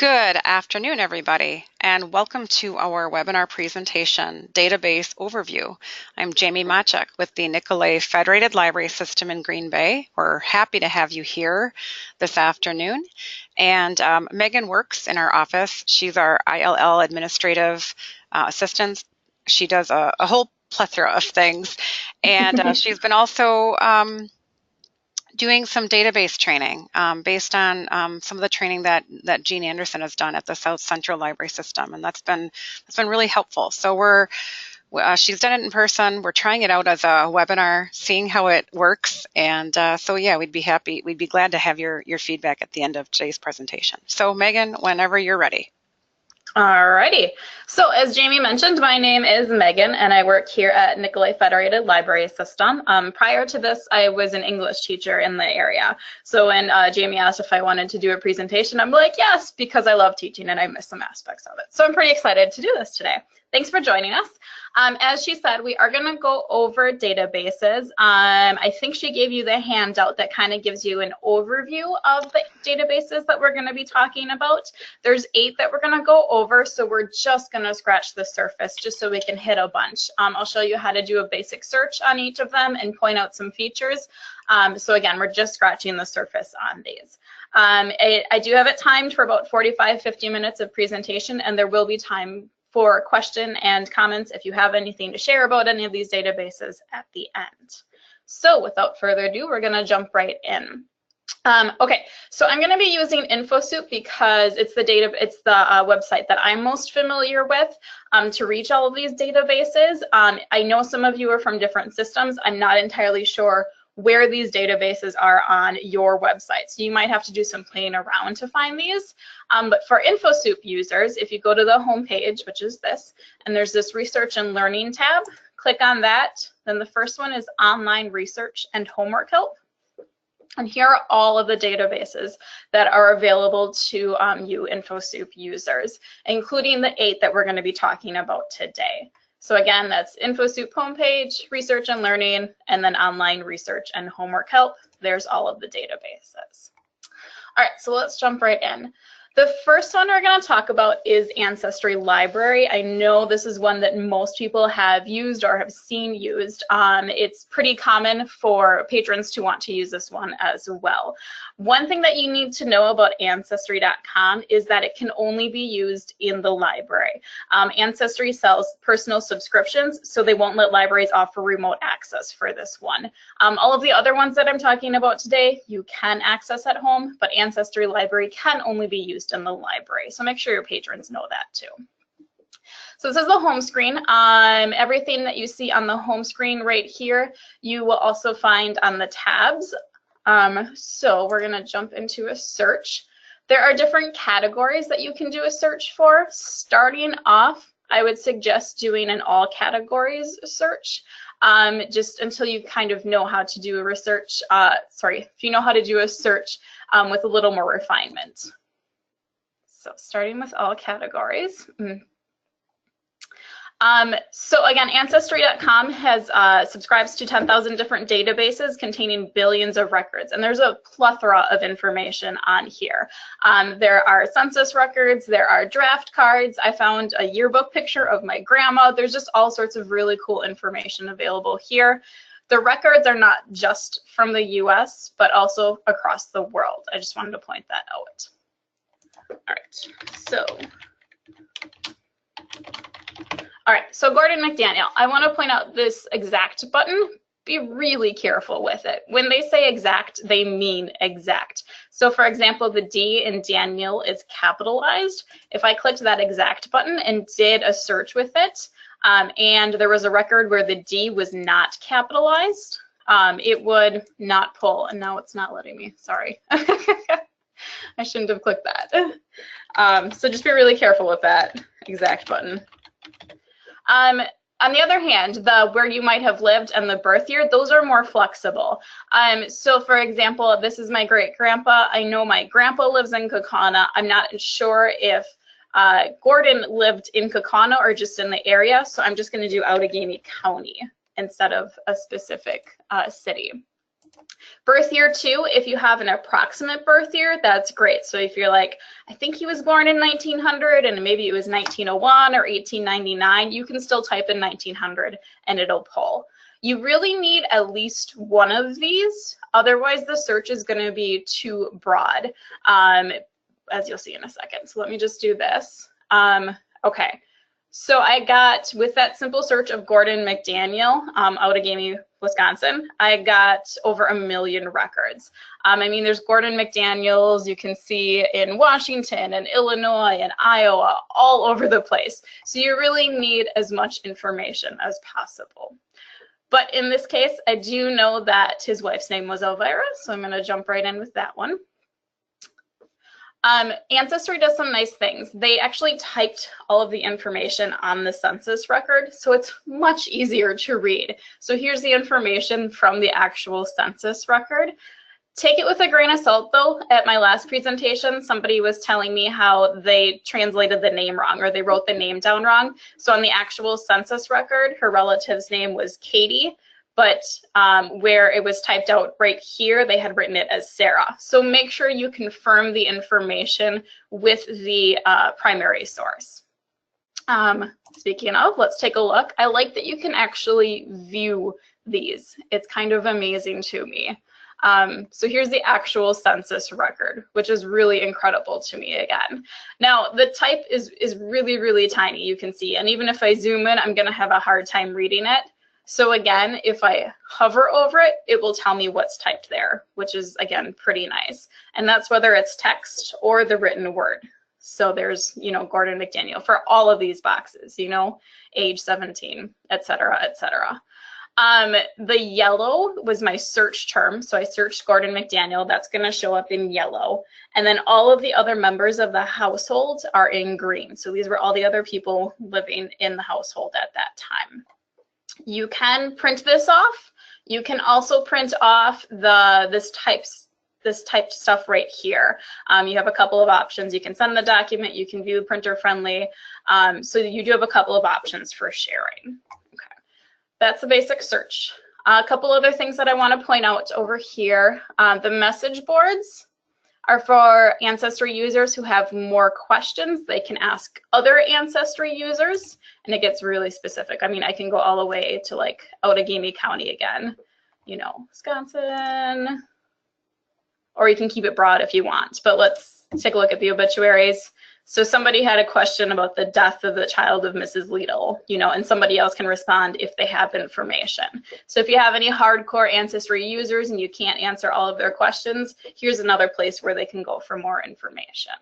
Good afternoon, everybody, and welcome to our webinar presentation, Database Overview. I'm Jamie Machek with the Nicolay Federated Library System in Green Bay. We're happy to have you here this afternoon. And Megan works in our office. She's our ILL administrative assistant. She does a whole plethora of things. And she's been also doing some database training based on some of the training that Jean Anderson has done at the South Central Library System, and that's been really helpful. So she's done it in person. We're trying it out as a webinar, seeing how it works, and so yeah, we'd be glad to have your feedback at the end of today's presentation. So Megan, whenever you're ready. Alrighty, so as Jamie mentioned, my name is Megan and I work here at Nicolay Federated Library System. Prior to this, I was an English teacher in the area. So when Jamie asked if I wanted to do a presentation, I'm like, yes, because I love teaching and I miss some aspects of it. So I'm pretty excited to do this today. Thanks for joining us. As she said, we are going to go over databases. I think she gave you the handout that kind of gives you an overview of the databases that we're going to be talking about. There's 8 that we're going to go over, so we're just going to scratch the surface just so we can hit a bunch. I'll show you how to do a basic search on each of them and point out some features. So again, we're just scratching the surface on these. I do have it timed for about 45-50 minutes of presentation, and there will be time for question and comments if you have anything to share about any of these databases at the end. So without further ado, we're going to jump right in. Okay, so I'm going to be using InfoSoup because it's the website that I'm most familiar with to reach all of these databases. I know some of you are from different systems. I'm not entirely sure where these databases are on your website. So you might have to do some playing around to find these. But for InfoSoup users, if you go to the home page, which is this, and there's this Research and Learning tab, click on that. Then the first one is Online Research and Homework Help. And here are all of the databases that are available to you InfoSoup users, including the 8 that we're going to be talking about today. So again, that's InfoSoup homepage, Research and Learning, and then Online Research and Homework Help. There's all of the databases. All right, so let's jump right in. The first one we're going to talk about is Ancestry Library. I know this is one that most people have used or have seen used. It's pretty common for patrons to want to use this one as well. One thing that you need to know about Ancestry.com is that it can only be used in the library. Ancestry sells personal subscriptions, so they won't let libraries offer remote access for this one. All of the other ones that I'm talking about today, you can access at home, but Ancestry Library can only be used in the library. So make sure your patrons know that too. So this is the home screen. Everything that you see on the home screen right here, you will also find on the tabs. So we're going to jump into a search. There are different categories that you can do a search for. Starting off, I would suggest doing an all categories search. Just until you kind of know how to do a research, if you know how to do a search with a little more refinement. So starting with all categories. So again, Ancestry.com has subscribes to 10,000 different databases containing billions of records, and there's a plethora of information on here. There are census records, there are draft cards. I found a yearbook picture of my grandma. There's just all sorts of really cool information available here. The records are not just from the US, but also across the world. I just wanted to point that out. All right, so Gordon McDaniel, I want to point out this exact button. Be really careful with it. When they say exact, they mean exact. So for example, the D in Daniel is capitalized. If I clicked that exact button and did a search with it, and there was a record where the D was not capitalized, it would not pull, and now it's not letting me, sorry. I shouldn't have clicked that. So just be really careful with that exact button. On the other hand, where you might have lived and the birth year, those are more flexible. So for example, this is my great-grandpa. I know my grandpa lives in Kaukauna. I'm not sure if Gordon lived in Kaukauna or just in the area, so I'm just going to do Outagamie County instead of a specific city. Birth year too, if you have an approximate birth year, that's great. So if you're like, I think he was born in 1900 and maybe it was 1901 or 1899, you can still type in 1900 and it'll pull. You really need at least one of these, otherwise the search is going to be too broad, as you'll see in a second. So let me just do this. Okay, so I got, with that simple search of Gordon McDaniel, Outagamie, Wisconsin, I got over 1 million records. I mean, there's Gordon McDaniels you can see in Washington and Illinois and Iowa, all over the place. So you really need as much information as possible. But in this case, I do know that his wife's name was Elvira, so I'm going to jump right in with that one. Ancestry does some nice things. They actually typed all of the information on the census record, so it's much easier to read. So here's the information from the actual census record. Take it with a grain of salt though. At my last presentation, somebody was telling me how they translated the name wrong, or they wrote the name down wrong. So on the actual census record, her relative's name was Katie, but where it was typed out right here, they had written it as Sarah. So make sure you confirm the information with the primary source. Speaking of, let's take a look. I like that you can actually view these. It's kind of amazing to me. So here's the actual census record, which is really incredible to me again. Now, the type is really, really tiny, you can see. And even if I zoom in, I'm going to have a hard time reading it. So again, if I hover over it, it will tell me what's typed there, which is, again, pretty nice. And that's whether it's text or the written word. So there's, you know, Gordon McDaniel for all of these boxes, you know, age 17, et cetera, et cetera. The yellow was my search term. So I searched Gordon McDaniel. That's going to show up in yellow. And then all of the other members of the household are in green. So these were all the other people living in the household at that time. You can print this off. You can also print off this typed stuff right here. You have a couple of options. You can send the document. You can view printer friendly. So you do have a couple of options for sharing. Okay, that's the basic search. A couple other things that I want to point out over here. The message boards are for Ancestry users who have more questions. They can ask other Ancestry users, and it gets really specific. I mean, I can go all the way to like Outagamie County again, you know, Wisconsin, or you can keep it broad if you want. But let's take a look at the obituaries. So somebody had a question about the death of the child of Mrs. Liedel, you know, and somebody else can respond if they have information. So if you have any hardcore Ancestry users and you can't answer all of their questions, here's another place where they can go for more information.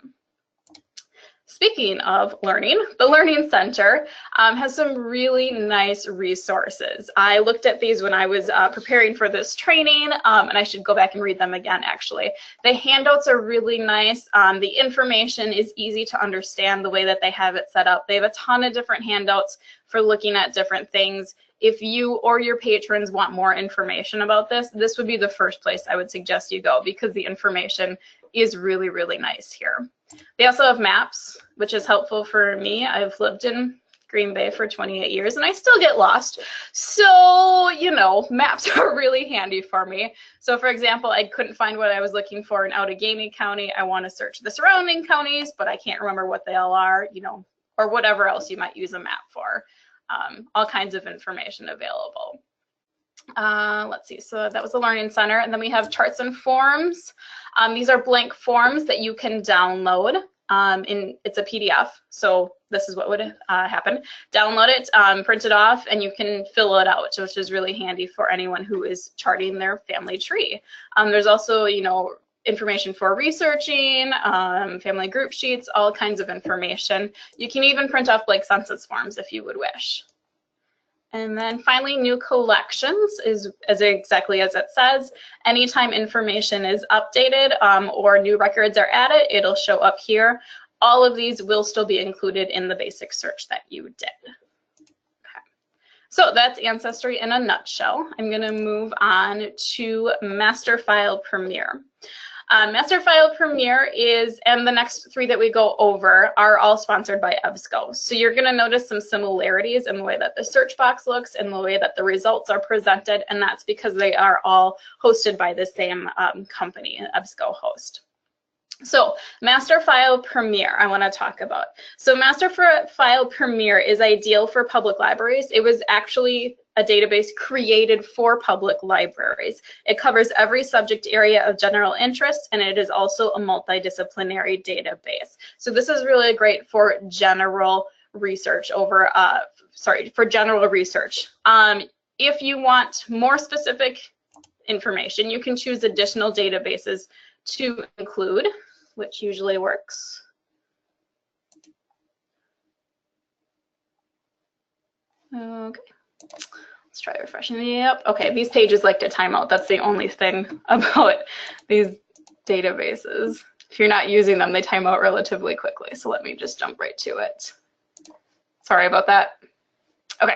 Speaking of learning, the Learning Center has some really nice resources. I looked at these when I was preparing for this training, and I should go back and read them again, actually. The handouts are really nice. The information is easy to understand the way that they have it set up. They have a ton of different handouts for looking at different things. If you or your patrons want more information about this, this would be the first place I would suggest you go, because the information is really, really nice here. They also have maps, which is helpful for me. I've lived in Green Bay for 28 years and I still get lost. So, you know, maps are really handy for me. So for example, I couldn't find what I was looking for in Outagamie County. I want to search the surrounding counties, but I can't remember what they all are, you know, or whatever else you might use a map for. All kinds of information available. Let's see, so that was the Learning Center. And then we have charts and forms. These are blank forms that you can download. It's a PDF, so this is what would happen. Download it, print it off, and you can fill it out, which is really handy for anyone who is charting their family tree. There's also, you know, information for researching, family group sheets, all kinds of information. You can even print off like census forms if you would wish. And then finally, new collections is exactly as it says. Anytime information is updated or new records are added, it'll show up here. All of these will still be included in the basic search that you did. Okay. So that's Ancestry in a nutshell. I'm going to move on to Master File Premier. Master File Premier is, and the next three that we go over are all sponsored by EBSCO. So you're going to notice some similarities in the way that the search box looks and the way that the results are presented, and that's because they are all hosted by the same company, EBSCO host. So Master File Premier, I want to talk about. So Master File Premier is ideal for public libraries. It was actually a database created for public libraries. It covers every subject area of general interest, and it is also a multidisciplinary database. So this is really great for general research for general research. If you want more specific information, you can choose additional databases to include, which usually works. Okay, let's try refreshing. Yep, okay, these pages like to time out. That's the only thing about these databases. If you're not using them, they time out relatively quickly. So let me just jump right to it. Sorry about that. Okay.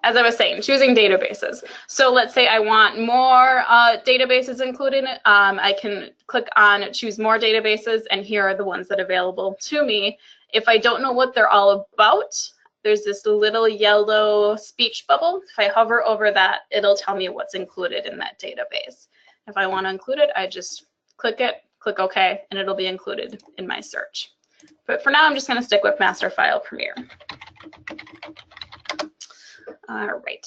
As I was saying, choosing databases. So let's say I want more databases included. I can click on choose more databases, and here are the ones that are available to me. If I don't know what they're all about, there's this little yellow speech bubble. If I hover over that, it'll tell me what's included in that database. If I want to include it, I just click it, click OK, and it'll be included in my search. But for now, I'm just going to stick with Master File Premier. All right.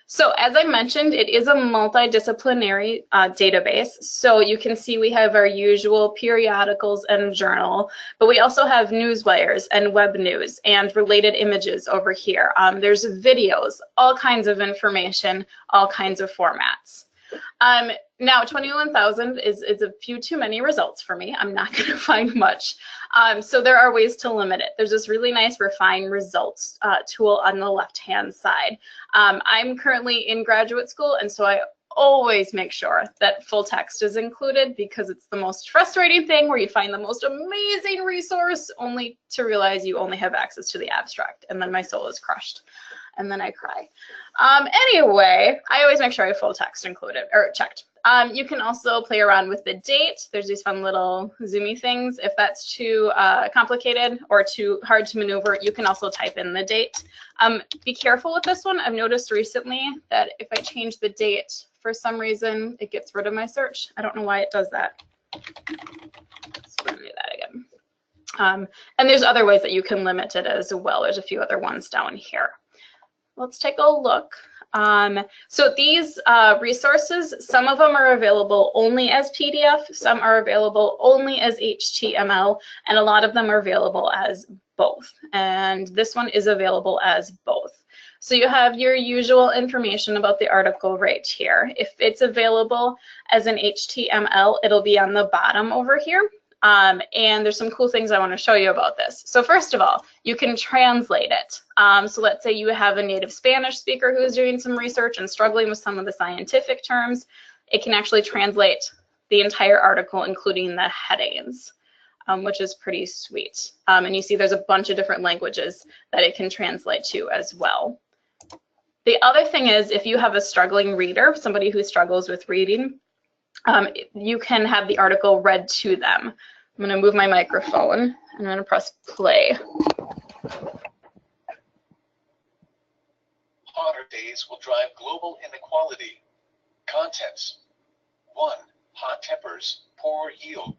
So as I mentioned, it is a multidisciplinary database. So you can see we have our usual periodicals and journal, but we also have newswires and web news and related images over here. There's videos, all kinds of information, all kinds of formats. Now 21,000 is a few too many results for me. I'm not going to find much. So there are ways to limit it. There's this really nice refine results tool on the left-hand side. I'm currently in graduate school, and so I always make sure that full text is included, because it's the most frustrating thing where you find the most amazing resource only to realize you only have access to the abstract, and then my soul is crushed. And then I cry. Anyway, I always make sure I have full text included or checked. You can also play around with the date. There's these fun little zoomy things. If that's too complicated or too hard to maneuver, you can also type in the date. Be careful with this one. I've noticed recently that if I change the date, for some reason, it gets rid of my search. I don't know why it does that. Let's do that again. And there's other ways that you can limit it as well. There's a few other ones down here. Let's take a look. So these resources, some of them are available only as PDF, some are available only as HTML, and a lot of them are available as both. And this one is available as both. So you have your usual information about the article right here. If it's available as an HTML, it'll be on the bottom over here. And there's some cool things I want to show you about this. So first of all, you can translate it. So let's say you have a native Spanish speaker who is doing some research and struggling with some of the scientific terms. It can actually translate the entire article, including the headings, which is pretty sweet. And you see there's a bunch of different languages that it can translate to as well. The other thing is, if you have a struggling reader, somebody who struggles with reading, you can have the article read to them. I'm going to move my microphone and I'm going to press play. Hotter days will drive global inequality. Contents. 1. Hot tempers, poor yield.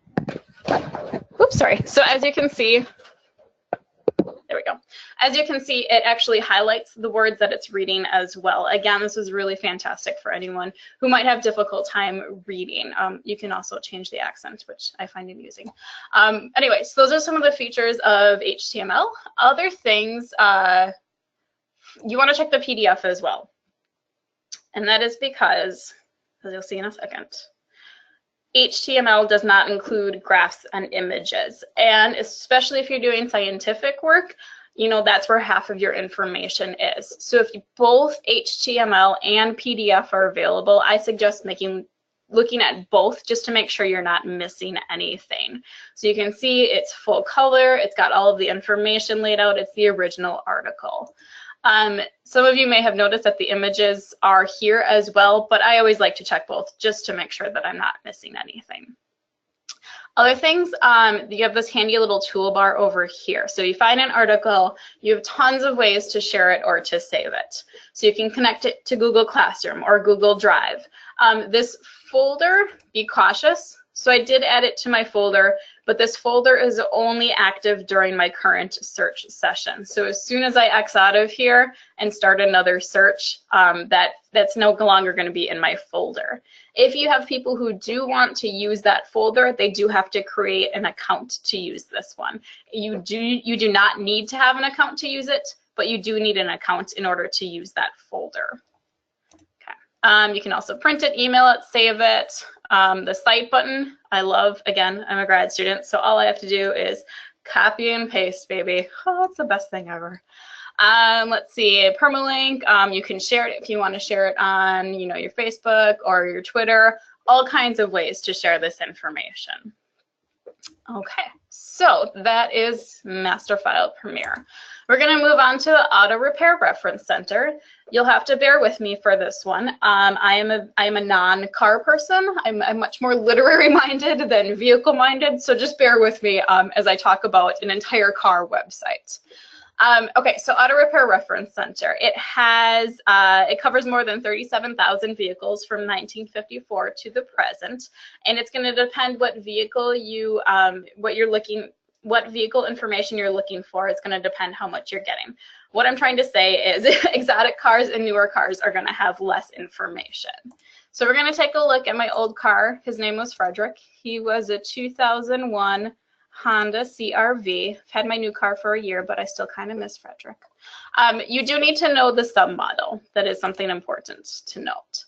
Oops, sorry. So as you can see, there we go. As you can see, it actually highlights the words that it's reading as well. Again, this is really fantastic for anyone who might have difficult time reading. You can also change the accent, which I find amusing. Anyway, so those are some of the features of HTML. Other things, you want to check the PDF as well. And that is because, as you'll see in a second, HTML does not include graphs and images. And especially if you're doing scientific work, you know, that's where half of your information is. So if both HTML and PDF are available, I suggest looking at both just to make sure you're not missing anything. So you can see it's full color, it's got all of the information laid out, it's the original article. Some of you may have noticed that the images are here as well, but I always like to check both just to make sure that I'm not missing anything. Other things, you have this handy little toolbar over here. So you find an article, you have tons of ways to share it or to save it. So you can connect it to Google Classroom or Google Drive. This folder, be cautious. So I did add it to my folder, but this folder is only active during my current search session. So as soon as I X out of here and start another search, that's no longer going to be in my folder. If you have people who do want to use that folder, they do have to create an account to use this one. You do not need to have an account to use it, but you do need an account in order to use that folder. Okay. You can also print it, email it, save it. The cite button, I love. Again, I'm a grad student, so all I have to do is copy and paste, baby. Oh, it's the best thing ever. Let's see, permalink, you can share it if you want to share it on, your Facebook or your Twitter, all kinds of ways to share this information. Okay, so that is Master File Premier. We're going to move on to the Auto Repair Reference Center. You'll have to bear with me for this one. I am a non-car person. I'm much more literary minded than vehicle minded, so just bear with me as I talk about an entire car website. Okay, so Auto Repair Reference Center. It covers more than 37,000 vehicles from 1954 to the present, and it's going to depend what vehicle what vehicle information you're looking for. It's going to depend how much you're getting. What I'm trying to say is exotic cars and newer cars are going to have less information. So we're going to take a look at my old car. His name was Frederick. He was a 2001 Honda CR-V. I've had my new car for a year, but I still kind of miss Frederick. You do need to know the submodel. That is something important to note.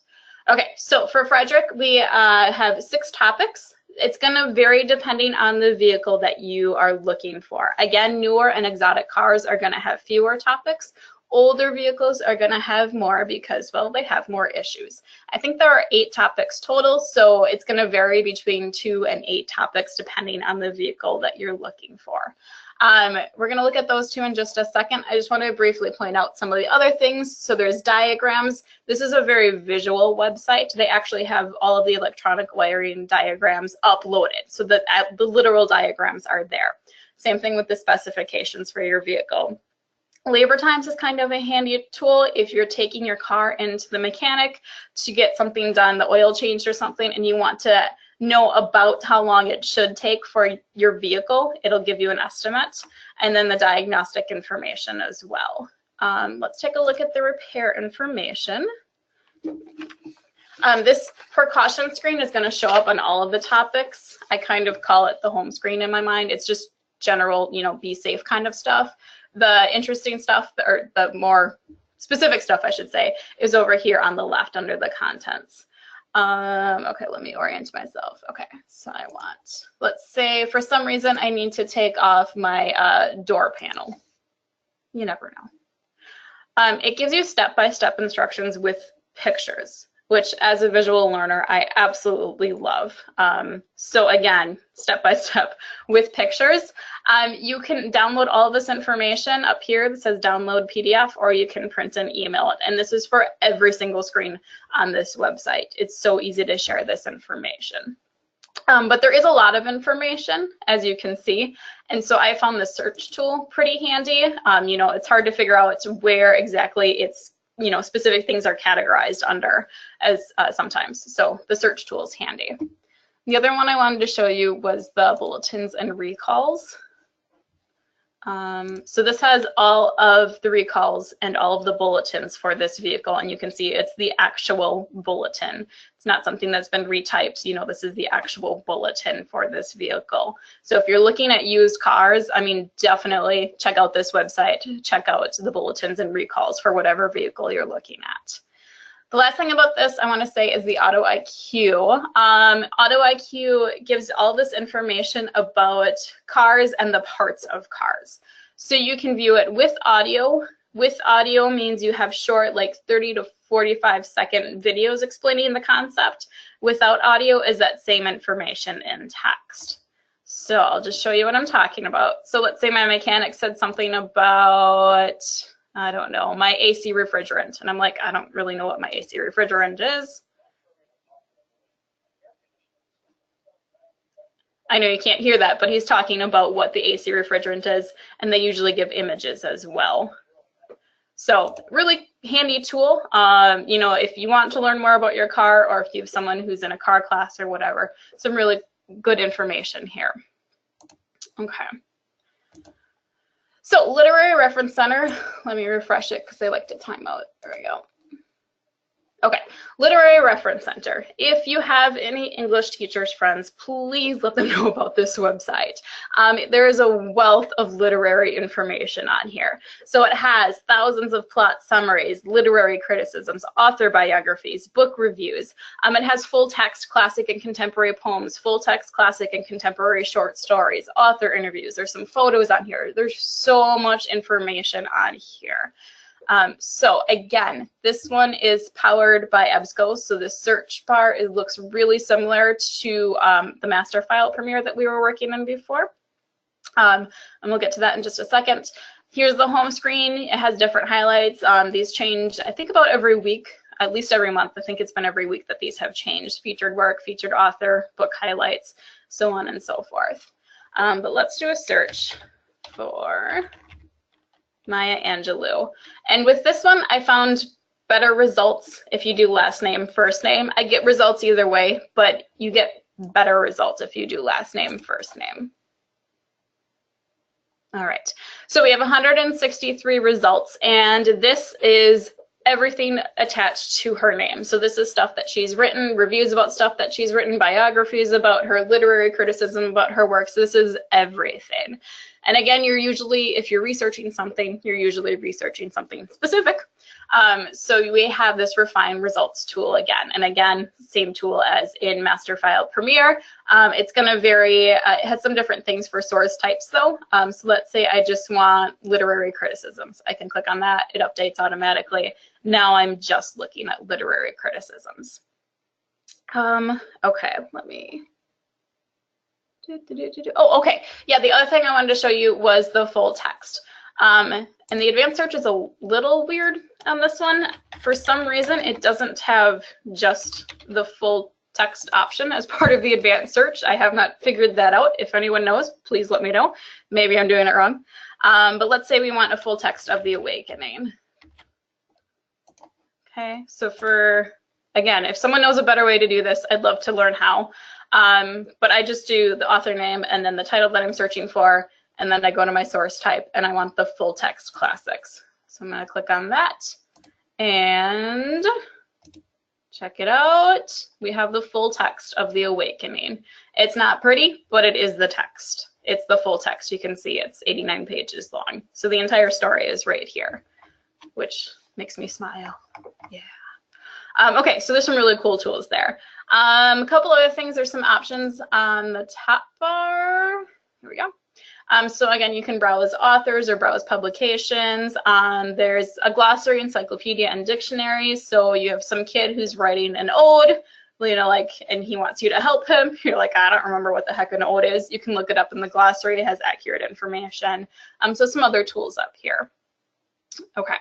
Okay, so for Frederick, we have 6 topics. It's going to vary depending on the vehicle that you are looking for. Again, newer and exotic cars are going to have fewer topics. Older vehicles are going to have more because, well, they have more issues. I think there are 8 topics total, so it's going to vary between 2 and 8 topics depending on the vehicle that you're looking for. We're going to look at those 2 in just a second. I just want to briefly point out some of the other things. So there's diagrams. This is a very visual website. They actually have all of the electronic wiring diagrams uploaded, so that the literal diagrams are there. Same thing with the specifications for your vehicle. Labor times is kind of a handy tool if you're taking your car into the mechanic to get something done, the oil changed or something, and you want to know about how long it should take for your vehicle. It'll give you an estimate, and then the diagnostic information as well. Let's take a look at the repair information. This precaution screen is going to show up on all of the topics. I kind of call it the home screen in my mind. It's just general, be safe kind of stuff. The interesting stuff, or the more specific stuff, I should say, is over here on the left under the contents. Okay, let me orient myself. Okay, so let's say for some reason I need to take off my door panel. You never know. It gives you step-by-step instructions with pictures, which as a visual learner, I absolutely love. So again, step-by-step with pictures. You can download all this information up here that says download PDF, or you can print and email it. And this is for every single screen on this website. It's so easy to share this information. But there is a lot of information, as you can see. And so I found the search tool pretty handy. It's hard to figure out where exactly it's specific things are categorized under as sometimes. So the search tool is handy. The other one I wanted to show you was the Bulletins and Recalls. So this has all of the recalls and all of the bulletins for this vehicle, and you can see it's the actual bulletin. It's not something that's been retyped. This is the actual bulletin for this vehicle. So if you're looking at used cars, definitely check out this website. Check out the Bulletins and Recalls for whatever vehicle you're looking at. The last thing about this I want to say is the Auto IQ. Auto IQ gives all this information about cars and the parts of cars. So you can view it with audio. With audio means you have short, like 30 to 45 second videos explaining the concept. Without audio is that same information in text. So I'll just show you what I'm talking about. So let's say my mechanic said something about, I don't know, my AC refrigerant. And I'm like, I don't really know what my AC refrigerant is. I know you can't hear that, but he's talking about what the AC refrigerant is, and they usually give images as well. So really handy tool. You know, if you want to learn more about your car, or if you have someone who's in a car class or whatever, some really good information here. Okay. So Literary Reference Center, let me refresh it because they like to time out. There we go. Okay, Literary Reference Center. If you have any English teachers friends, please let them know about this website. There is a wealth of literary information on here. So it has thousands of plot summaries, literary criticisms, author biographies, book reviews. It has full text classic and contemporary poems, full text classic and contemporary short stories, author interviews. There's some photos on here. There's so much information on here. So again, this one is powered by EBSCO, so the search bar looks really similar to the master file premiere that we were working on before. And we'll get to that in just a second. Here's the home screen. It has different highlights. These change, I think, about every week, at least every month. I think it's been every week that these have changed. Featured work, featured author, book highlights, so on and so forth. But let's do a search for Maya Angelou. And with this one, I found better results if you do last name, first name. I get results either way, but you get better results if you do last name, first name. All right, so we have 163 results, and this is everything attached to her name. So this is stuff that she's written, reviews about stuff that she's written, biographies about her, literary criticism about her works. This is everything. And again, you're usually, if you're researching something, you're usually researching something specific. So we have this refined results tool again. And again, same tool as in Master File Premiere. It's going to vary. It has some different things for source types though. So let's say I just want literary criticisms. I can click on that. It updates automatically. Now I'm just looking at literary criticisms. Okay, let me. Oh, okay. Yeah, the other thing I wanted to show you was the full text. And the advanced search is a little weird on this one. For some reason, it doesn't have just the full text option as part of the advanced search. I have not figured that out. If anyone knows, please let me know. Maybe I'm doing it wrong. But let's say we want a full text of The Awakening. Okay, so again, if someone knows a better way to do this, I'd love to learn how. But I just do the author name and then the title that I'm searching for, and then I go to my source type and I want the full text classics. So I'm going to click on that and check it out. We have the full text of The Awakening. It's not pretty, but it is the text. It's the full text. You can see it's 89 pages long. So the entire story is right here, which makes me smile. Yeah. Okay, so there's some really cool tools there. A couple other things, there's some options on the top bar. Here we go. So again, you can browse authors or browse publications. There's a glossary, encyclopedia, and dictionaries. So you have some kid who's writing an ode, you know, like, and he wants you to help him. You're like, I don't remember what the heck an ode is. You can look it up in the glossary. It has accurate information. So some other tools up here. Okay.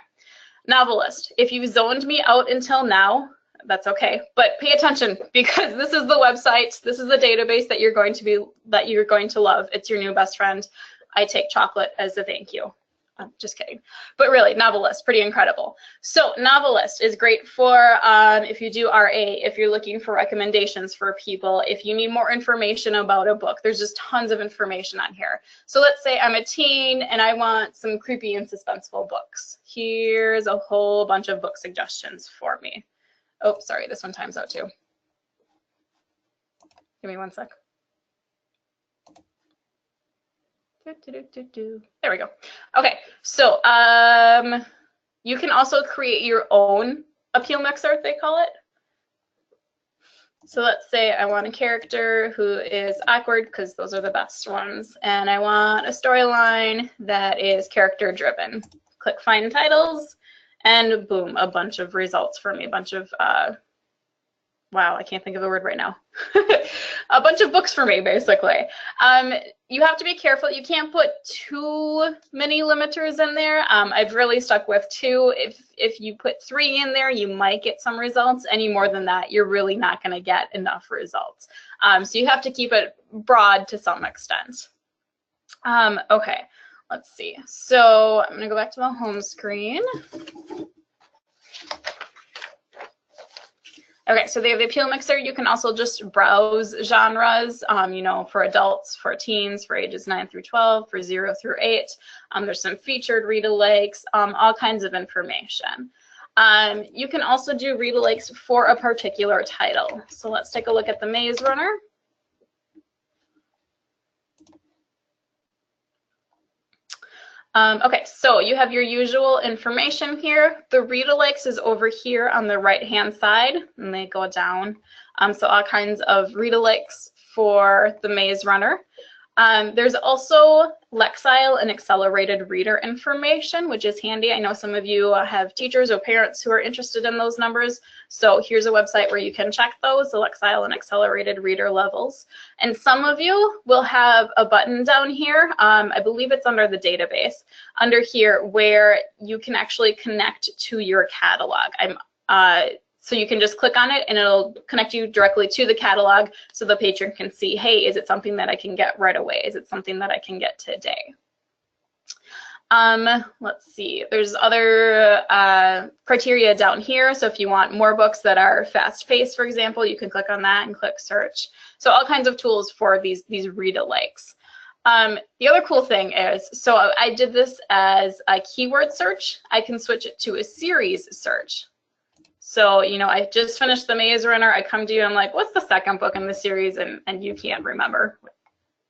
Novelist. If you've zoned me out until now, that's okay, but pay attention because this is the website. This is the database that you're going to love. It's your new best friend. I take chocolate as a thank you. I'm just kidding, but really, Novelist, pretty incredible. So Novelist is great for if you do RA, if you're looking for recommendations for people, if you need more information about a book. There's just tons of information on here. So let's say I'm a teen and I want some creepy and suspenseful books. Here's a whole bunch of book suggestions for me. Oh, sorry, this one times out too. Give me one sec. There we go. Okay, so you can also create your own appeal mixer, they call it. So let's say I want a character who is awkward, because those are the best ones, and I want a storyline that is character driven. Click find titles, and boom, a bunch of results for me, a bunch of wow, I can't think of the word right now. A bunch of books for me, basically. You have to be careful. You can't put too many limiters in there. I've really stuck with 2. If you put 3 in there, you might get some results. Any more than that, you're really not going to get enough results. So you have to keep it broad to some extent. Okay, let's see. So I'm going to go back to the home screen. Okay, so they have the appeal mixer. You can also just browse genres, you know, for adults, for teens, for ages 9 through 12, for 0 through 8. There's some featured read-alikes, all kinds of information. You can also do read-alikes for a particular title. So let's take a look at the Maze Runner. Okay, so you have your usual information here. The read-alikes is over here on the right-hand side, and they go down. So all kinds of read-alikes for the Maze Runner. There's also Lexile and accelerated reader information, which is handy. I know some of you have teachers or parents who are interested in those numbers. So here's a website where you can check those, the Lexile and accelerated reader levels. And some of you will have a button down here. I believe it's under the database, under here, where you can actually connect to your catalog. So you can just click on it and it'll connect you directly to the catalog so the patron can see, hey, is it something that I can get right away? Is it something that I can get today? Let's see, there's other criteria down here. So if you want more books that are fast-paced, for example, you can click on that and click search. So all kinds of tools for these read-alikes. The other cool thing is, so I did this as a keyword search. I can switch it to a series search. So, you know, I just finished the Maze Runner. I come to you and I'm like, what's the second book in the series? And you can't remember.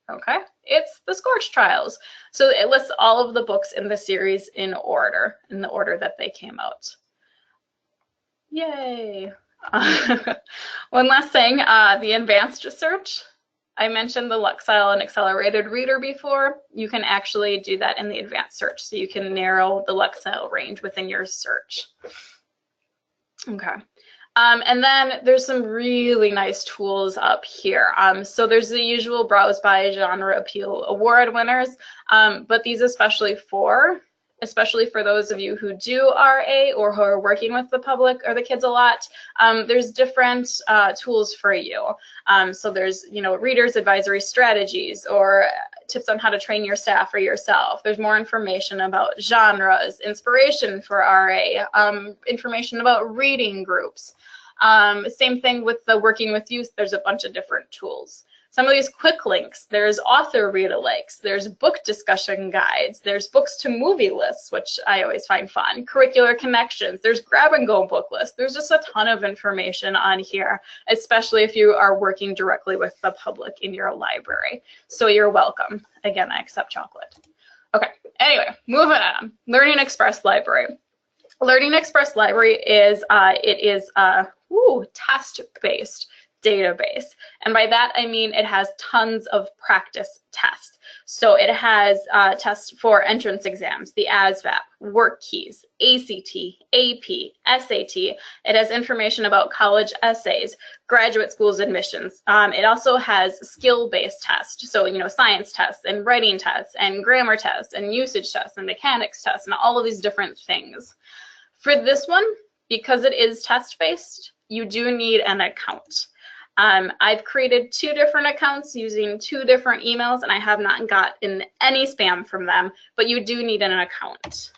Okay, it's The Scorch Trials. So it lists all of the books in the series in the order that they came out. Yay. One last thing, the advanced search. I mentioned the Lexile and accelerated reader before. You can actually do that in the advanced search. So you can narrow the Lexile range within your search. Okay, and then there's some really nice tools up here. So there's the usual browse by genre appeal award winners, but these especially for those of you who do RA or who are working with the public or the kids a lot, there's different tools for you. So there's, you know, readers advisory strategies or tips on how to train your staff or yourself. There's more information about genres, inspiration for RA, information about reading groups. Same thing with the working with youth, there's a bunch of different tools. Some of these quick links, there's author read-alikes, there's book discussion guides, there's books to movie lists, which I always find fun, curricular connections, there's grab-and-go book lists. There's just a ton of information on here, especially if you are working directly with the public in your library. So you're welcome. Again, I accept chocolate. Okay, anyway, moving on. Learning Express Library. Learning Express Library is, test-based database. And by that, I mean it has tons of practice tests. So it has tests for entrance exams, the ASVAB, work keys, ACT, AP, SAT. It has information about college essays, graduate schools admissions. It also has skill-based tests. So, you know, science tests and writing tests and grammar tests and usage tests and mechanics tests and all of these different things. For this one, because it is test-based, you do need an account. I've created 2 different accounts using 2 different emails, and I have not gotten any spam from them, but you do need an account.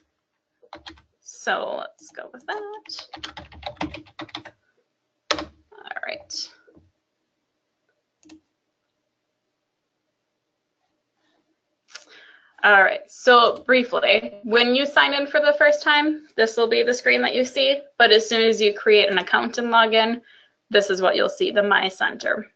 So let's go with that. All right. All right, so briefly, when you sign in for the first time, this will be the screen that you see, but as soon as you create an account and log in, this is what you'll see, the My Center.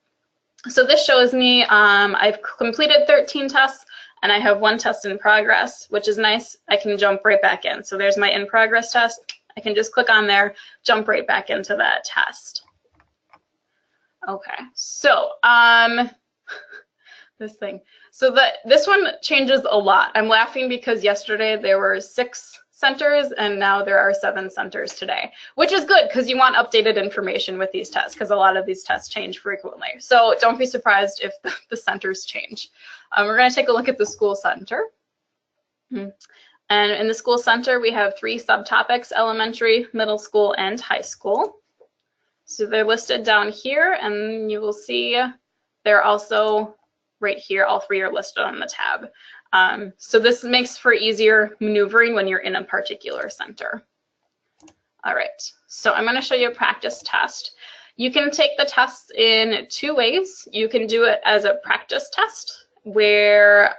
So this shows me I've completed 13 tests and I have 1 test in progress, which is nice. I can jump right back in. So there's my in progress test. I can just click on there, jump right back into that test. Okay, so this thing. So this one changes a lot. I'm laughing because yesterday there were 6 centers, and now there are 7 centers today, which is good because you want updated information with these tests because a lot of these tests change frequently. So don't be surprised if the centers change. We're going to take a look at the school center. And in the school center, we have 3 subtopics: elementary, middle school, and high school. So they're listed down here, and you will see they're also right here. All 3 are listed on the tab. So this makes for easier maneuvering when you're in a particular center. All right, so I'm going to show you a practice test. You can take the test in 2 ways. You can do it as a practice test, where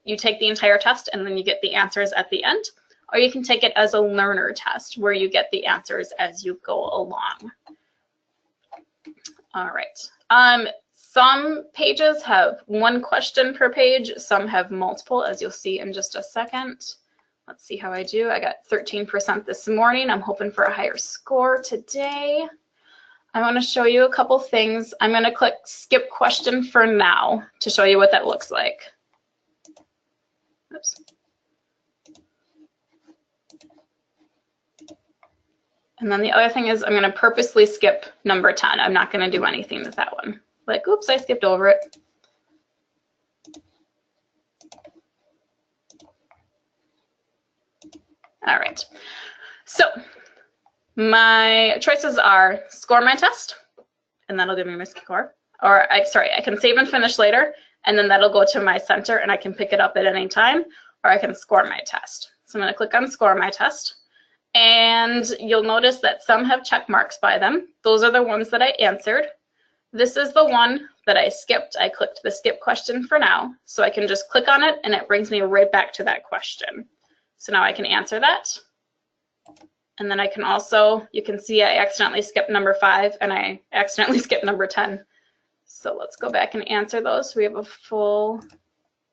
you take the entire test and then you get the answers at the end, or you can take it as a learner test, where you get the answers as you go along. All right. Some pages have 1 question per page, some have multiple, as you'll see in just a second. Let's see how I do. I got 13% this morning. I'm hoping for a higher score today. I want to show you a couple things. I'm going to click skip question for now to show you what that looks like. Oops. And then the other thing is I'm going to purposely skip number 10. I'm not going to do anything with that one. Like, oops, I skipped over it. All right. So my choices are score my test, and that'll give me my score. Or, I can save and finish later, and then that'll go to my center, and I can pick it up at any time, or I can score my test. So I'm going to click on score my test, and you'll notice that some have check marks by them. Those are the ones that I answered. This is the one that I skipped. I clicked the skip question for now, so I can just click on it, and it brings me right back to that question. So now I can answer that. And then I can also, you can see I accidentally skipped number 5 and I accidentally skipped number 10. So let's go back and answer those. We have a full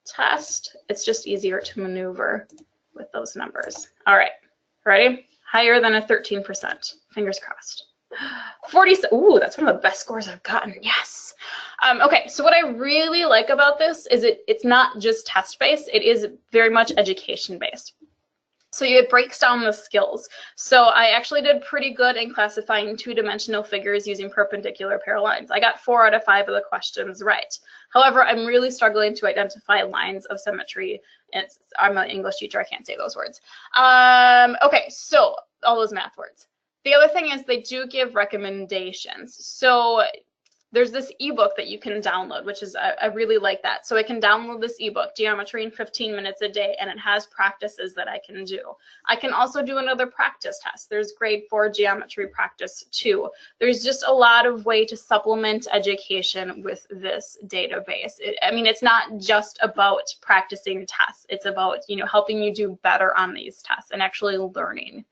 test. It's just easier to maneuver with those numbers. All right, ready? Higher than a 13%. Fingers crossed. 40. Ooh, that's one of the best scores I've gotten. Yes. Okay, so what I really like about this is it's not just test-based. It is very much education-based. So it breaks down the skills. So I actually did pretty good in classifying 2-dimensional figures using perpendicular parallel lines. I got 4 out of 5 of the questions right. However, I'm really struggling to identify lines of symmetry. I'm an English teacher, I can't say those words. Okay, so all those math words. The other thing is they do give recommendations. So there's this ebook that you can download, which is, I really like that. So I can download this ebook, Geometry in 15 Minutes a Day, and it has practices that I can do. I can also do another practice test. There's grade 4 geometry practice 2. There's just a lot of way to supplement education with this database. I mean, it's not just about practicing tests. It's about, helping you do better on these tests and actually learning.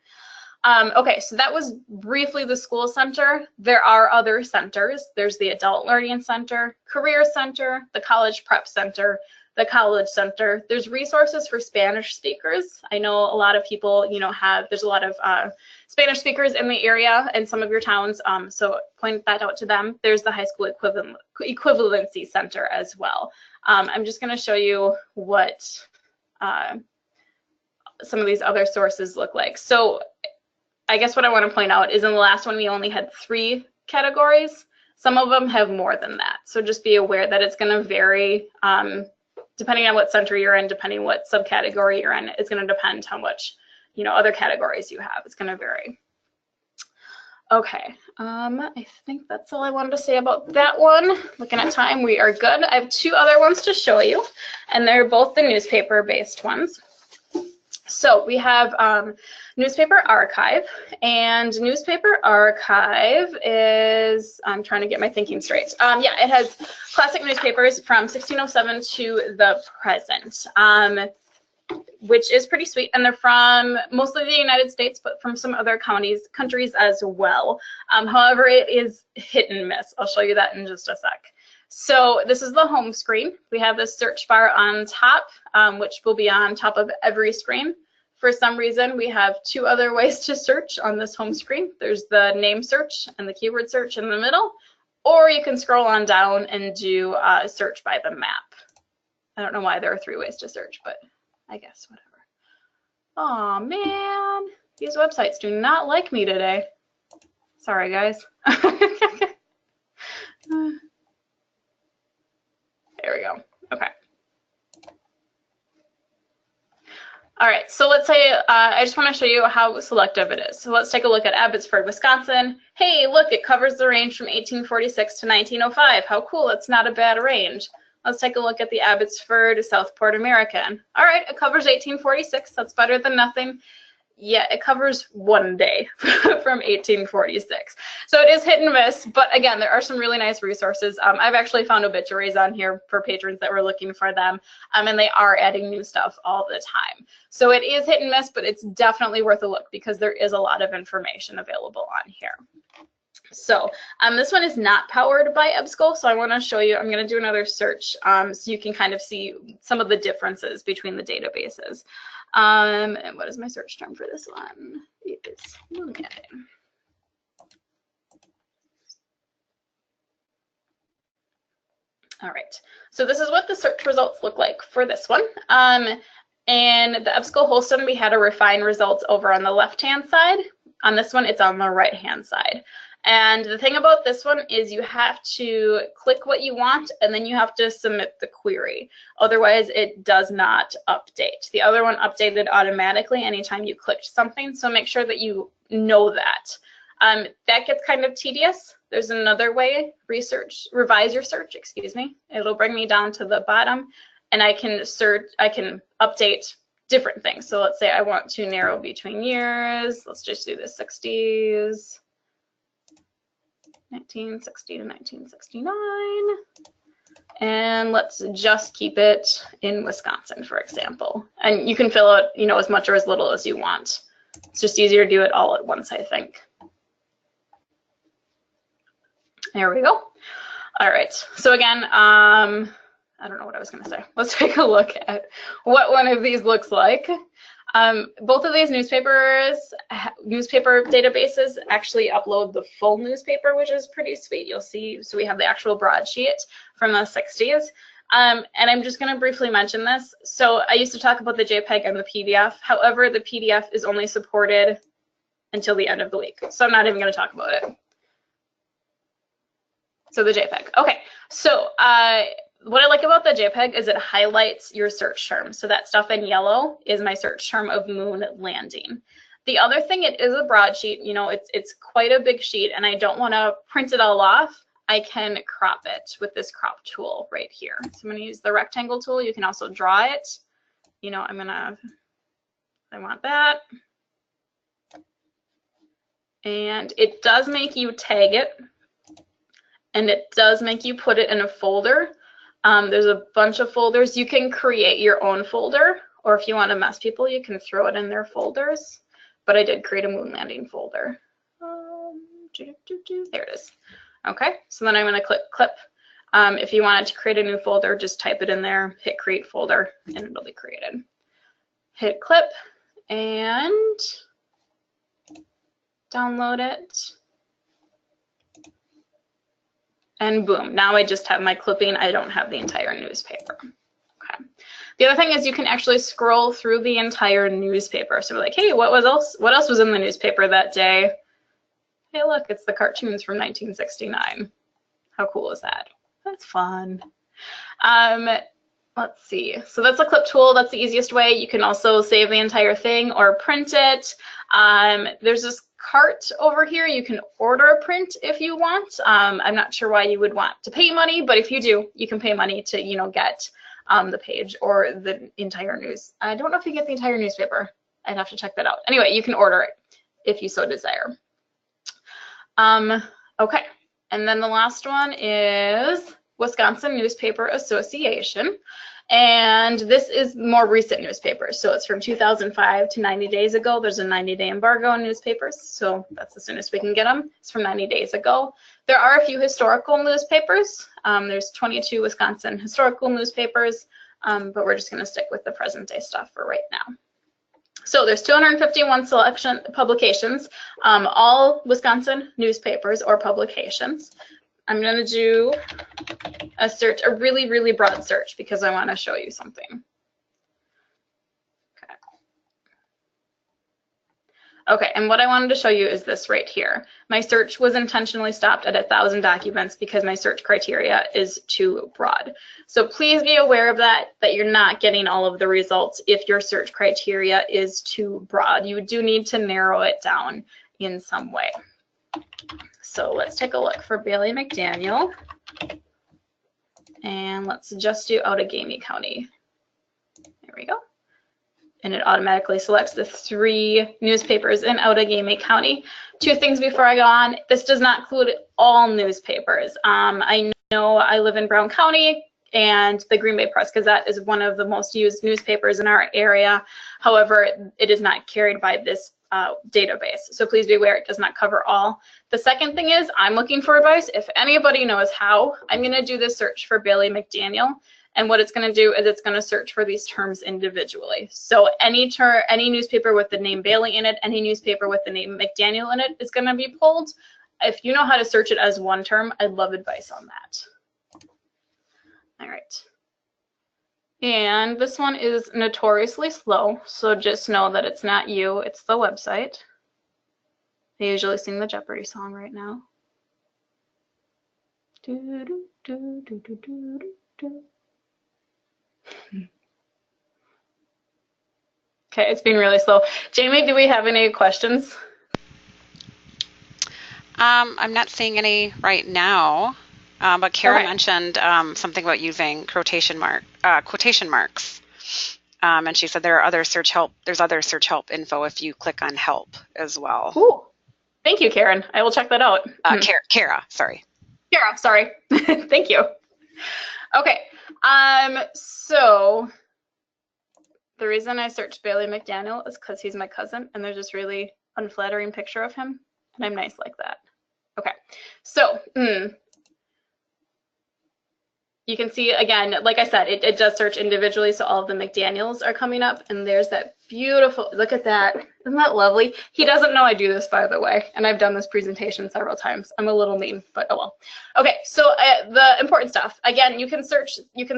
Okay, so that was briefly the school center. There are other centers. There's the Adult Learning Center, Career Center, the College Prep Center, the College Center. There's resources for Spanish speakers. I know a lot of people, there's a lot of Spanish speakers in the area in some of your towns, so point that out to them. There's the High School Equivalency Center as well. I'm just going to show you what some of these other sources look like. So I guess what I want to point out is in the last one, we only had 3 categories. Some of them have more than that. So just be aware that it's going to vary depending on what center you're in, depending what subcategory you're in. It's going to depend how much, other categories you have. It's going to vary. Okay, I think that's all I wanted to say about that one. Looking at time, we are good. I have 2 other ones to show you, and they're both the newspaper-based ones. So we have Newspaper Archive, and Newspaper Archive is, I'm trying to get my thinking straight. Yeah, it has classic newspapers from 1607 to the present, which is pretty sweet, and they're from mostly the United States, but from some other countries as well. However, it is hit and miss. I'll show you that in just a sec. So this is the home screen. We have this search bar on top, which will be on top of every screen. For some reason, we have 2 other ways to search on this home screen. There's the name search and the keyword search in the middle, or you can scroll on down and do a search by the map. I don't know why there are 3 ways to search, but I guess whatever. Oh man, these websites do not like me today. Sorry, guys. There we go. Okay. All right, so let's say I just want to show you how selective it is. So let's take a look at Abbotsford, Wisconsin. Hey, look, it covers the range from 1846 to 1905. How cool, it's not a bad range. Let's take a look at the Abbotsford Southport American. All right, it covers 1846, that's better than nothing. Yeah, it covers one day from 1846. So it is hit and miss, but again, there are some really nice resources. I've actually found obituaries on here for patrons that were looking for them, and they are adding new stuff all the time. So it is hit and miss, but it's definitely worth a look because there is a lot of information available on here. So this one is not powered by EBSCO, so I want to show you, I'm going to do another search so you can kind of see some of the differences between the databases. And what is my search term for this one? It is moon landing. All right, so this is what the search results look like for this one. And the EBSCO Holston, we had a refine results over on the left-hand side. On this one, it's on the right-hand side. And the thing about this one is you have to click what you want and then you have to submit the query. Otherwise, it does not update. The other one updated automatically anytime you clicked something, so make sure that you know that. That gets kind of tedious. There's another way, revise your search, excuse me. It'll bring me down to the bottom and I can update different things. So let's say I want to narrow between years. Let's just do the 60s. 1960 to 1969, and let's just keep it in Wisconsin, for example. And you can fill out, as much or as little as you want. It's just easier to do it all at once, I think. There we go. All right. So again, I don't know what I was going to say. Let's take a look at what one of these looks like. Both of these newspaper databases actually upload the full newspaper, which is pretty sweet. You'll see, so we have the actual broadsheet from the 60s. And I'm just going to briefly mention this. So I used to talk about the JPEG and the PDF. However, the PDF is only supported until the end of the week. So I'm not even going to talk about it. So the JPEG. Okay, so what I like about the JPEG is it highlights your search term. So that stuff in yellow is my search term of moon landing. The other thing, it is a broadsheet. It's quite a big sheet, and I don't want to print it all off. I can crop it with this crop tool right here. So I'm going to use the rectangle tool. You can also draw it. I want that. And it does make you tag it, and it does make you put it in a folder. There's a bunch of folders. You can create your own folder, or if you want to mess people, you can throw it in their folders. But I did create a moon landing folder. There it is. Okay, so then I'm going to click clip. If you wanted to create a new folder, just type it in there, hit create folder, and it'll be created. Hit clip and download it. And boom, now I just have my clipping. I don't have the entire newspaper. Okay. The other thing is you can actually scroll through the entire newspaper. So we're like, hey, what else was in the newspaper that day? Hey, look, it's the cartoons from 1969. How cool is that? That's fun. Let's see. So that's a clip tool. That's the easiest way. You can also save the entire thing or print it. There's this cart over here. You can order a print if you want. I'm not sure why you would want to pay money, but if you do, you can pay money to, get the page or the entire news. I don't know if you get the entire newspaper. I'd have to check that out. Anyway, you can order it if you so desire. Okay, and then the last one is Wisconsin Newspaper Association. And this is more recent newspapers. So it's from 2005 to 90 days ago. There's a 90-day embargo on newspapers. So that's as soon as we can get them. It's from 90 days ago. There are a few historical newspapers. There's 22 Wisconsin historical newspapers, but we're just going to stick with the present day stuff for right now. So there's 251 publications, all Wisconsin newspapers or publications. I'm going to do a search, a really, really broad search, because I want to show you something. Okay. Okay, and what I wanted to show you is this right here. My search was intentionally stopped at 1,000 documents because my search criteria is too broad. So please be aware of that you're not getting all of the results if your search criteria is too broad. You do need to narrow it down in some way. So let's take a look for Bailey McDaniel. And let's just do Outagamie County. There we go. And it automatically selects the 3 newspapers in Outagamie County. 2 things before I go on. This does not include all newspapers. I know I live in Brown County and the Green Bay Press-Gazette is one of the most used newspapers in our area. However, it is not carried by this database. So please be aware it does not cover all. The second thing is I'm looking for advice. If anybody knows how, I'm going to do this search for Bailey McDaniel. And what it's going to do is it's going to search for these terms individually. So any newspaper with the name Bailey in it, any newspaper with the name McDaniel in it is going to be pulled. If you know how to search it as one term, I'd love advice on that. All right. And this one is notoriously slow, so just know that it's not you, it's the website. They usually sing the Jeopardy song right now. Do, do, do, do, do, do, do. Okay, it's been really slow. Jamie, do we have any questions? I'm not seeing any right now, but Kara mentioned something about using quotation marks. And she said there are other search help. There's other search help info if you click on help as well. Ooh, thank you, Karen. I will check that out. Kara, sorry. Kara, sorry. Thank you. Okay. So the reason I searched Bailey McDaniel is because he's my cousin, and there's this really unflattering picture of him, and I'm nice like that. Okay. So you can see, again, like I said, it does search individually, so all of the McDaniels are coming up, and there's that beautiful, look at that. Isn't that lovely? He doesn't know I do this, by the way, and I've done this presentation several times. I'm a little mean, but oh well. Okay, so the important stuff. Again, you can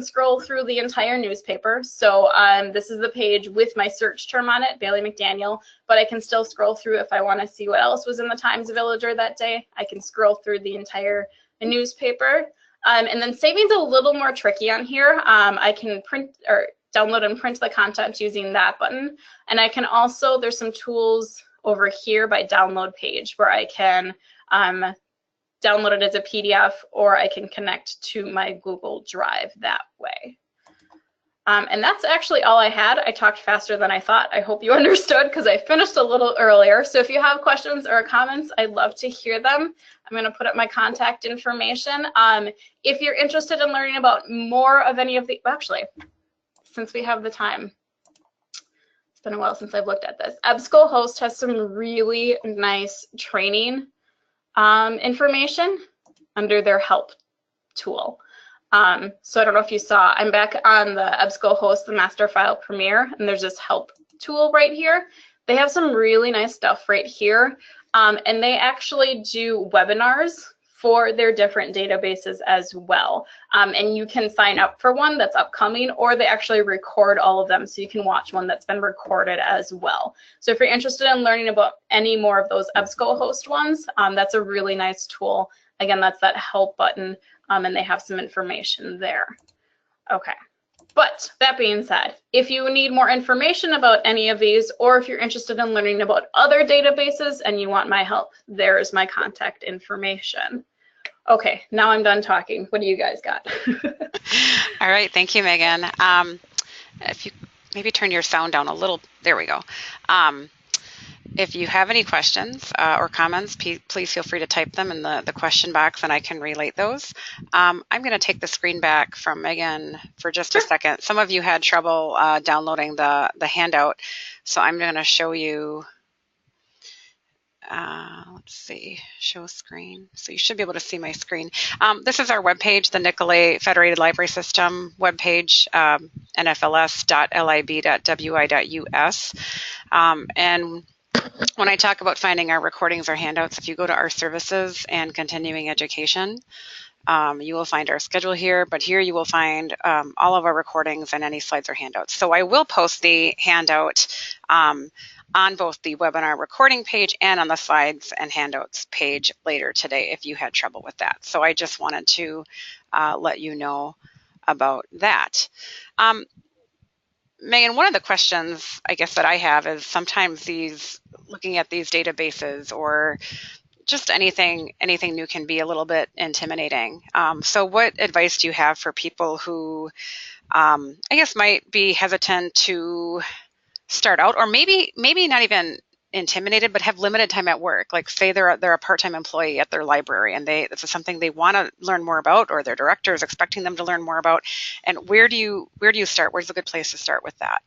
scroll through the entire newspaper. So this is the page with my search term on it, Bailey McDaniel, but I can still scroll through if I want to see what else was in the Times-Villager that day. I can scroll through the entire newspaper. And then saving's a little more tricky on here. I can print or download and print the content using that button. And I can also, there's some tools over here by download page where I can download it as a PDF, or I can connect to my Google Drive that way. And that's actually all I had. I talked faster than I thought. I hope you understood because I finished a little earlier. So if you have questions or comments, I'd love to hear them. I'm going to put up my contact information. If you're interested in learning about more of any of the, actually, since we have the time, it's been a while since I've looked at this. EBSCOhost has some really nice training information under their help tool. So I don't know if you saw, I'm back on the EBSCOhost, the master file premiere, and there's this help tool right here. They have some really nice stuff right here. And they actually do webinars for their different databases as well. And you can sign up for one that's upcoming, or they actually record all of them, so you can watch one that's been recorded as well. So if you're interested in learning about any more of those EBSCOhost ones, that's a really nice tool. Again, that's that help button, and they have some information there. Okay. But that being said, if you need more information about any of these, or if you're interested in learning about other databases and you want my help, there's my contact information. Okay, now I'm done talking. What do you guys got? All right, thank you, Megan. If you maybe turn your sound down a little, there we go. If you have any questions or comments, please feel free to type them in the question box and I can relate those. I'm going to take the screen back from Megan for just a second. Some of you had trouble downloading the handout, so I'm going to show you, let's see, show screen. So you should be able to see my screen. This is our webpage, the Nicolay Federated Library System webpage, nfls.lib.wi.us. And when I talk about finding our recordings or handouts, if you go to our services and continuing education You will find our schedule here, but here you will find all of our recordings and any slides or handouts. So I will post the handout on both the webinar recording page and on the slides and handouts page later today if you had trouble with that. So I just wanted to let you know about that. Megan, one of the questions I guess that I have is sometimes looking at these databases or just anything new can be a little bit intimidating. So what advice do you have for people who I guess might be hesitant to start out, or maybe not even intimidated, but have limited time at work? Like say they're a part-time employee at their library and this is something they want to learn more about, or their director is expecting them to learn more about. And where do you start? Where's a good place to start with that?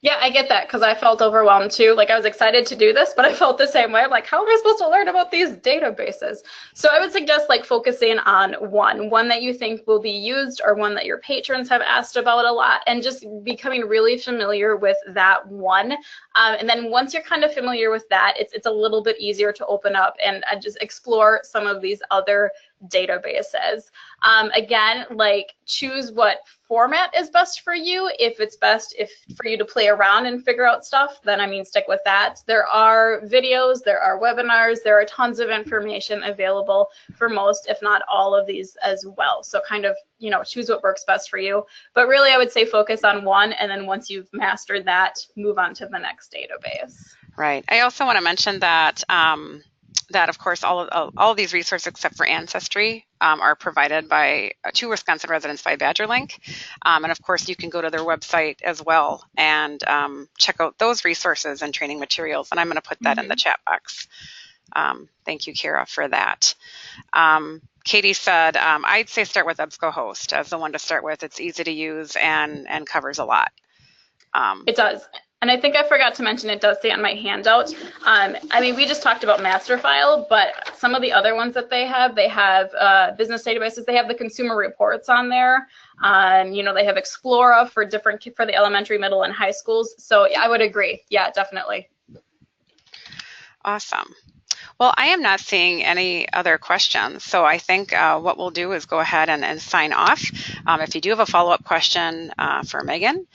Yeah, I get that because I felt overwhelmed too. Like I was excited to do this, but I felt the same way. I'm like, how am I supposed to learn about these databases? So I would suggest like focusing on one that you think will be used or one that your patrons have asked about a lot, and just becoming really familiar with that one. And then once you're kind of familiar with that, it's a little bit easier to open up and just explore some of these other databases. Again, like choose what format is best for you. If it's best for you to play around and figure out stuff, then I mean stick with that. There are videos, there are webinars, there are tons of information available for most, if not all of these as well. So kind of, you know, choose what works best for you. But really I would say focus on one, and then once you've mastered that, move on to the next database. Right. I also want to mention that that of course all of these resources except for Ancestry are provided by to Wisconsin residents by BadgerLink, and of course you can go to their website as well and check out those resources and training materials, and I'm going to put that in the chat box. Thank you, Kira, for that. Katie said, I'd say start with EBSCOhost as the one to start with. It's easy to use and covers a lot. It does. And I think I forgot to mention it does say on my handout. I mean, we just talked about Masterfile, but some of the other ones that they have business databases. They have the consumer reports on there. You know, they have Explora for the elementary, middle, and high schools. So yeah, I would agree. Yeah, definitely. Awesome. Well, I am not seeing any other questions, so I think what we'll do is go ahead and sign off. If you do have a follow-up question for Megan,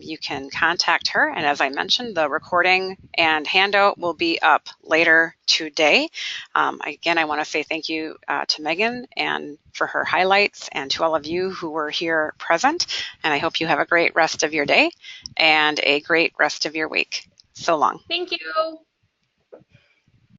you can contact her, and as I mentioned, the recording and handout will be up later today. Again, I want to say thank you to Megan and for her highlights, and to all of you who were here present, and I hope you have a great rest of your day and a great rest of your week. So long. Thank you.